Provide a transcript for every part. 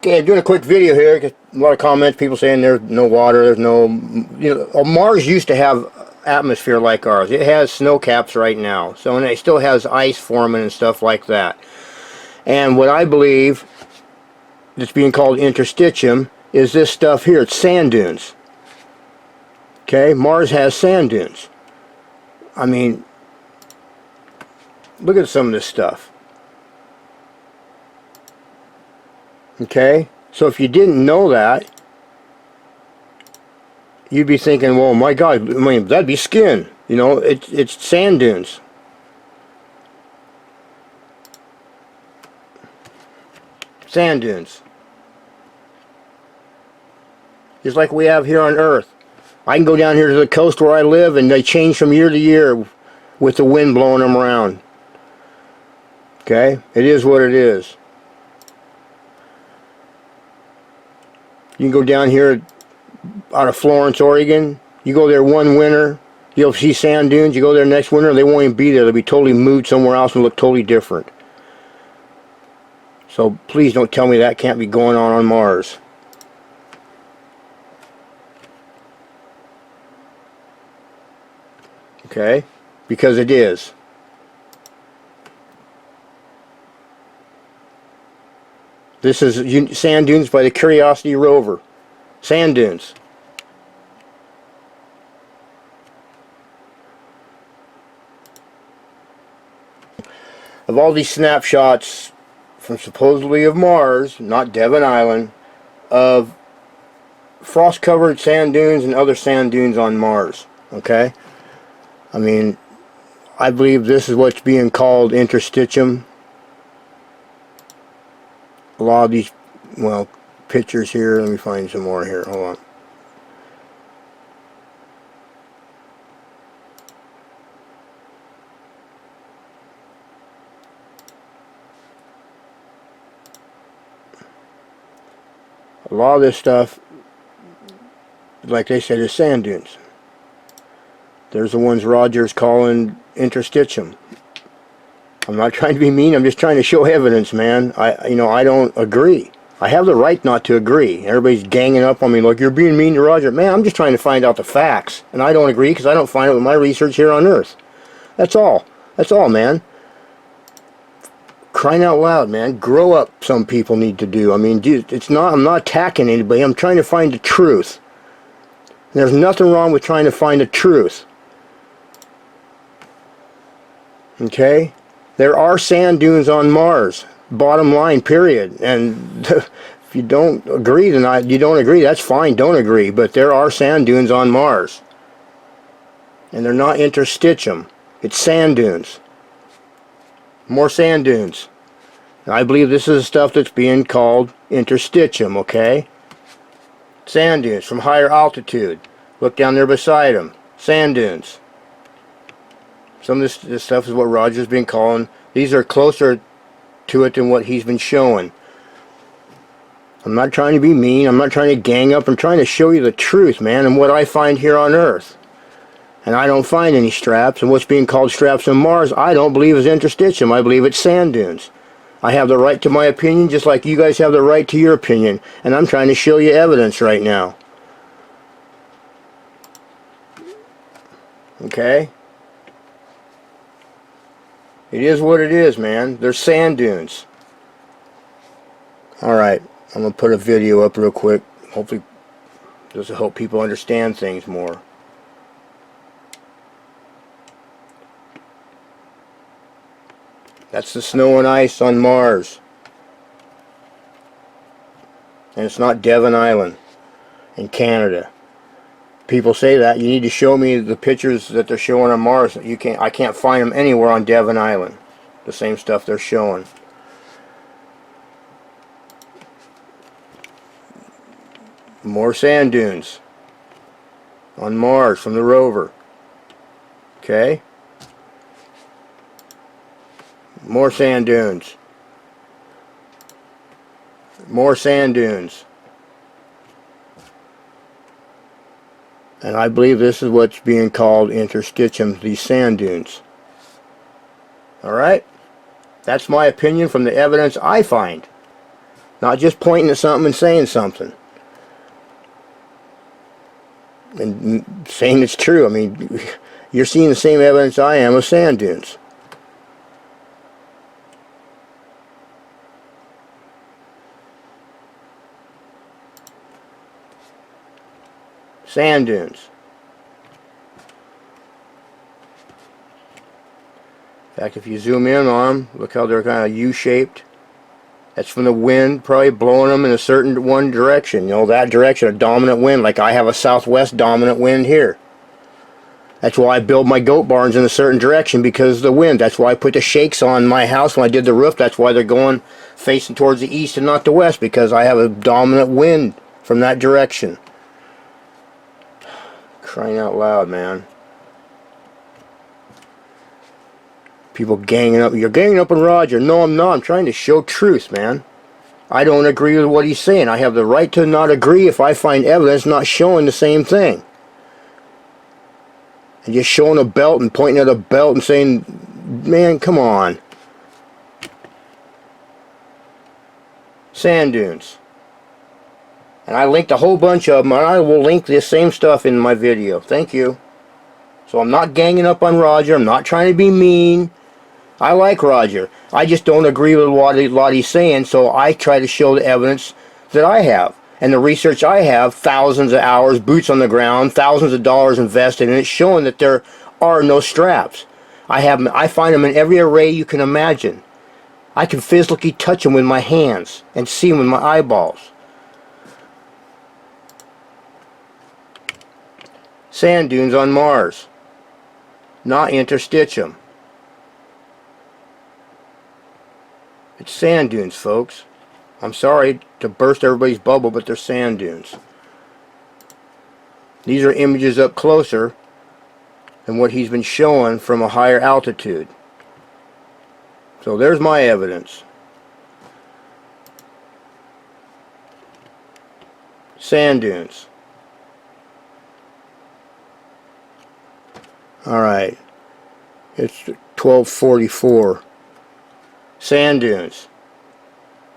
Okay, doing a quick video here. Get a lot of comments, people saying there's no water, there's no, Mars used to have atmosphere like ours. It has snow caps right now, so, and it still has ice forming and stuff like that. And what I believe that's being called interstitium is this stuff here. It's sand dunes. Okay, Mars has sand dunes. I mean, look at some of this stuff. Okay, so if you didn't know that, you'd be thinking, well, my God, I mean, that'd be skin. You know, it's sand dunes. Sand dunes. Just like we have here on Earth. I can go down here to the coast where I live, and they change from year to year with the wind blowing them around. Okay, it is what it is. You can go down here out of Florence, Oregon. You go there one winter, you'll see sand dunes. You go there next winter, they won't even be there. They'll be totally moved somewhere else and look totally different. So please don't tell me that can't be going on Mars. Okay? Because it is. This is sand dunes by the Curiosity rover. Sand dunes. Of all these snapshots from supposedly of Mars, not Devon Island, of frost-covered sand dunes and other sand dunes on Mars. Okay? I mean, I believe this is what's being called interstitium. A lot of these, well, pictures here. Let me find some more here. Hold on. A lot of this stuff, like they said, is sand dunes. There's the ones Roger's calling interstitium. I'm not trying to be mean, I'm just trying to show evidence, man. I don't agree. I have the right not to agree. Everybody's ganging up on me like, you're being mean to Roger. Man, I'm just trying to find out the facts. And I don't agree because I don't find it with my research here on Earth. That's all. That's all, man. Crying out loud, man. Grow up, some people need to do. I mean, dude, I'm not attacking anybody. I'm trying to find the truth. There's nothing wrong with trying to find the truth. Okay? There are sand dunes on Mars. Bottom line, period. And if you don't agree, then you don't agree. That's fine, don't agree. But there are sand dunes on Mars. And they're not interstitium. It's sand dunes. More sand dunes. And I believe this is the stuff that's being called interstitium, okay? Sand dunes from higher altitude. Look down there beside them. Sand dunes. Some of this stuff is what Roger's been calling. These are closer to it than what he's been showing. I'm not trying to be mean. I'm not trying to gang up. I'm trying to show you the truth, man, and what I find here on Earth. And I don't find any straps. And what's being called straps on Mars, I don't believe is interstitium. I believe it's sand dunes. I have the right to my opinion, just like you guys have the right to your opinion. And I'm trying to show you evidence right now. Okay? It is what it is, man. They're sand dunes. Alright, I'm going to put a video up real quick. Hopefully this will help people understand things more. That's the snow and ice on Mars. And it's not Devon Island in Canada. People say that. You need to show me the pictures that they're showing on Mars. I can't find them anywhere on Devon Island. The same stuff they're showing. More sand dunes on Mars from the rover. Okay? More sand dunes. More sand dunes. And I believe this is what's being called interstitium, these sand dunes. Alright? That's my opinion from the evidence I find. Not just pointing at something and saying something. And saying it's true. I mean, you're seeing the same evidence I am of sand dunes. Sand dunes. In fact, if you zoom in on them, look how they're kind of U-shaped. That's from the wind probably blowing them in a certain one direction. You know, that direction, a dominant wind, like I have a southwest dominant wind here. That's why I build my goat barns in a certain direction, because of the wind. That's why I put the shakes on my house when I did the roof. That's why they're going facing towards the east and not the west, because I have a dominant wind from that direction. Crying out loud, man. People ganging up. You're ganging up on Roger. No, I'm not. I'm trying to show truth, man. I don't agree with what he's saying. I have the right to not agree if I find evidence not showing the same thing. And just showing a belt and pointing at a belt and saying, man, come on. Sand dunes. And I linked a whole bunch of them, and I will link this same stuff in my video. Thank you. So I'm not ganging up on Roger. I'm not trying to be mean. I like Roger. I just don't agree with what he's saying, so I try to show the evidence that I have. And the research I have, thousands of hours, boots on the ground, thousands of dollars invested, and it's showing that there are no straps. I find them in every array you can imagine. I can physically touch them with my hands and see them with my eyeballs. Sand dunes on Mars, not interstitium. It's sand dunes, folks. I'm sorry to burst everybody's bubble, but they're sand dunes. These are images up closer than what he's been showing from a higher altitude. So there's my evidence. Sand dunes. Alright. It's 1244. Sand dunes.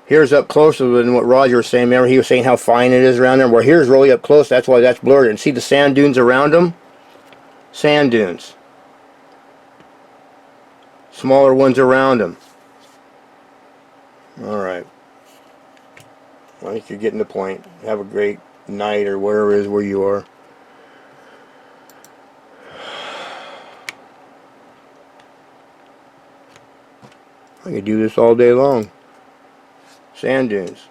Here's up closer than what Roger was saying. Remember, he was saying how fine it is around there? Well, here's really up close. That's why that's blurred. And see the sand dunes around them? Sand dunes. Smaller ones around them. Alright. I think you're getting the point. Have a great night or wherever it is where you are. I could do this all day long. Sand dunes.